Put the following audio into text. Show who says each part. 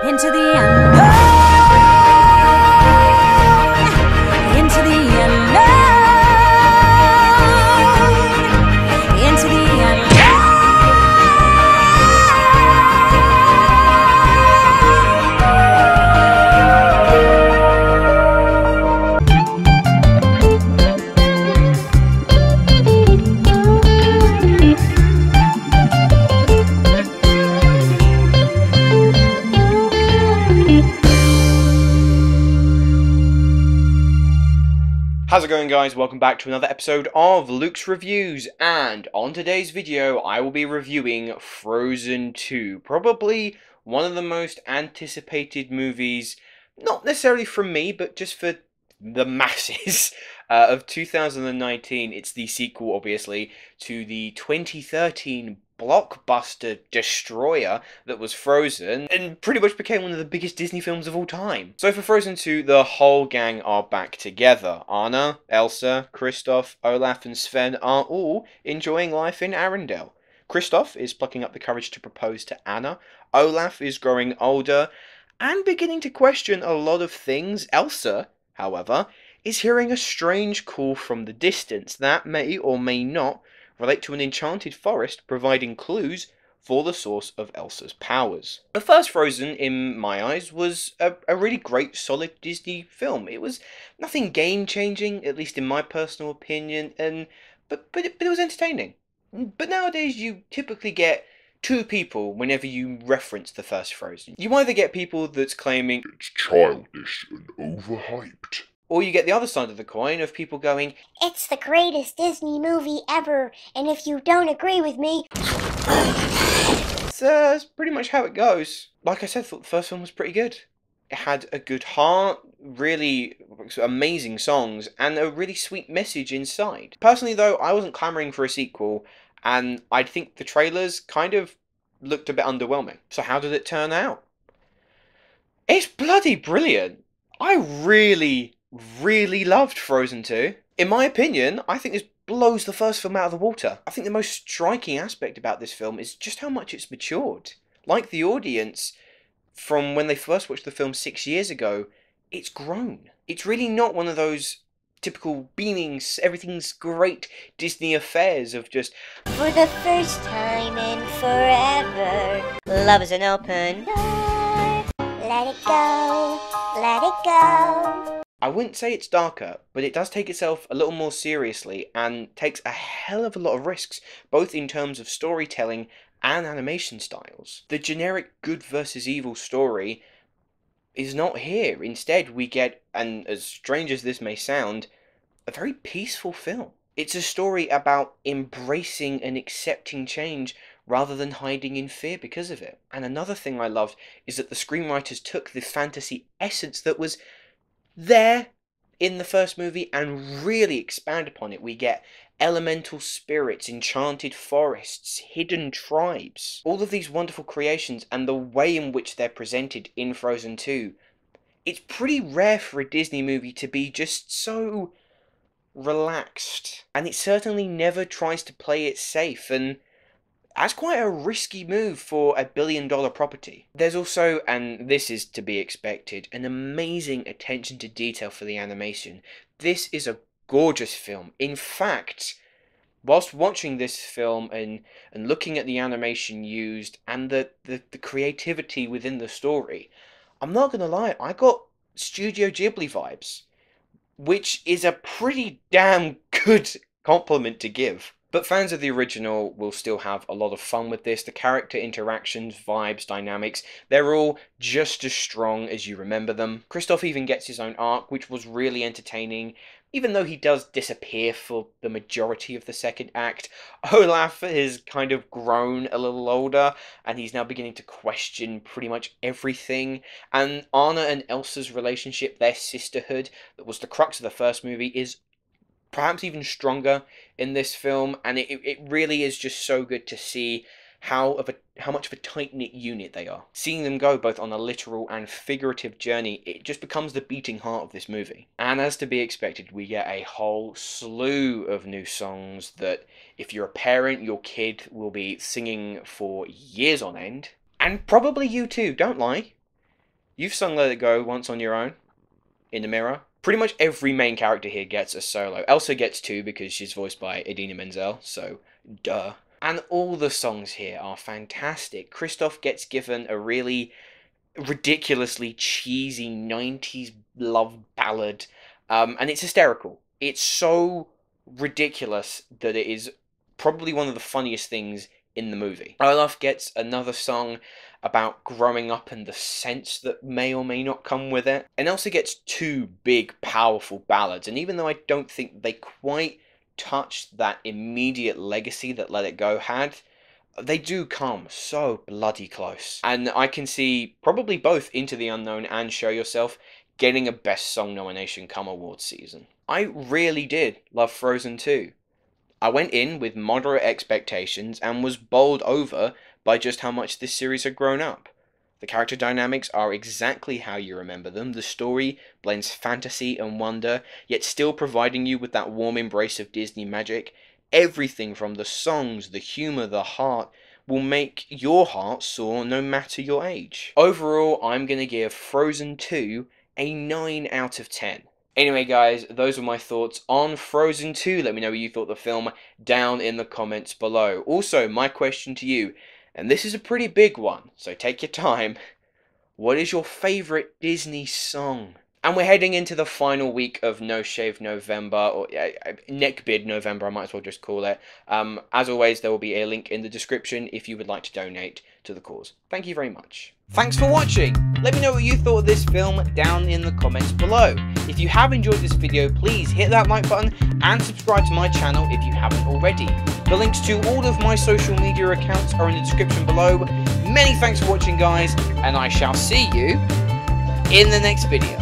Speaker 1: into the unknown, into the unknown, into the unknown.
Speaker 2: How's it going, guys? Welcome back to another episode of Luke's Reviews, and on today's video I will be reviewing Frozen 2, probably one of the most anticipated movies, not necessarily from me, but just for the masses, of 2019. It's the sequel, obviously, to the 2013 blockbuster destroyer that was Frozen, and pretty much became one of the biggest Disney films of all time. So for Frozen 2, the whole gang are back together. Anna, Elsa, Kristoff, Olaf and Sven are all enjoying life in Arendelle. Kristoff is plucking up the courage to propose to Anna. Olaf is growing older and beginning to question a lot of things. Elsa, however, is hearing a strange call from the distance that may or may not relate to an enchanted forest, providing clues for the source of Elsa's powers. The first Frozen, in my eyes, was a really great, solid Disney film. It was nothing game-changing, at least in my personal opinion, but it was entertaining. But nowadays, you typically get two people whenever you reference the first Frozen. You either get people that's claiming
Speaker 3: it's childish and overhyped,
Speaker 2: or you get the other side of the coin of people going,
Speaker 4: it's the greatest Disney movie ever, and if you don't agree with me...
Speaker 2: That's pretty much how it goes. Like I said, I thought the first film was pretty good. It had a good heart, really amazing songs, and a really sweet message inside. Personally, though, I wasn't clamouring for a sequel, and I think the trailers kind of looked a bit underwhelming. So how did it turn out? It's bloody brilliant. I really loved Frozen 2. In my opinion, I think this blows the first film out of the water. I think the most striking aspect about this film is just how much it's matured. Like the audience, from when they first watched the film 6 years ago, it's grown. It's really not one of those typical beaming, everything's great Disney affairs of just,
Speaker 4: for the first time in forever, love is an open door. Let it go, let it go.
Speaker 2: I wouldn't say it's darker, but it does take itself a little more seriously and takes a hell of a lot of risks, both in terms of storytelling and animation styles. The generic good versus evil story is not here. Instead, we get, and as strange as this may sound, a very peaceful film. It's a story about embracing and accepting change rather than hiding in fear because of it. And another thing I loved is that the screenwriters took the fantasy essence that was there in the first movie and really expand upon it. We get elemental spirits, enchanted forests, hidden tribes, all of these wonderful creations, and the way in which they're presented in Frozen 2. It's pretty rare for a Disney movie to be just so relaxed, and it certainly never tries to play it safe, and that's quite a risky move for a billion-dollar property. There's also, and this is to be expected, an amazing attention to detail for the animation. This is a gorgeous film. In fact, whilst watching this film and looking at the animation used and the creativity within the story, I'm not going to lie, I got Studio Ghibli vibes, which is a pretty damn good compliment to give. But fans of the original will still have a lot of fun with this. The character interactions, vibes, dynamics, they're all just as strong as you remember them. Kristoff even gets his own arc, which was really entertaining, even though he does disappear for the majority of the second act. Olaf has kind of grown a little older, and he's now beginning to question pretty much everything. And Anna and Elsa's relationship, their sisterhood, that was the crux of the first movie, is perhaps even stronger in this film, and it really is just so good to see how much of a tight-knit unit they are. Seeing them go both on a literal and figurative journey, it just becomes the beating heart of this movie. And as to be expected, we get a whole slew of new songs that, if you're a parent, your kid will be singing for years on end. And probably you too, don't lie. You've sung Let It Go once on your own, in the mirror. Pretty much every main character here gets a solo. Elsa gets 2 because she's voiced by Idina Menzel, so duh. And all the songs here are fantastic. Kristoff gets given a really ridiculously cheesy 90s love ballad, and it's hysterical. It's so ridiculous that it is probably one of the funniest things in the movie. Olaf gets another song about growing up and the sense that may or may not come with it. And Elsa gets 2 big, powerful ballads, and even though I don't think they quite touched that immediate legacy that Let It Go had, they do come so bloody close. And I can see probably both Into the Unknown and Show Yourself getting a Best Song nomination come awards season. I really did love Frozen 2. I went in with moderate expectations and was bowled over by just how much this series had grown up. The character dynamics are exactly how you remember them. The story blends fantasy and wonder, yet still providing you with that warm embrace of Disney magic. Everything from the songs, the humour, the heart will make your heart soar no matter your age. Overall, I'm going to give Frozen 2 a 9 out of 10. Anyway guys, those were my thoughts on Frozen 2. Let me know what you thought of the film down in the comments below. Also, my question to you, and this is a pretty big one, so take your time. What is your favourite Disney song? And we're heading into the final week of No Shave November, or Neck Bid November, I might as well just call it. As always, there will be a link in the description if you would like to donate to the cause. Thank you very much. Thanks for watching! Let me know what you thought of this film down in the comments below. If you have enjoyed this video, please hit that like button and subscribe to my channel if you haven't already. The links to all of my social media accounts are in the description below. Many thanks for watching guys, and I shall see you in the next video.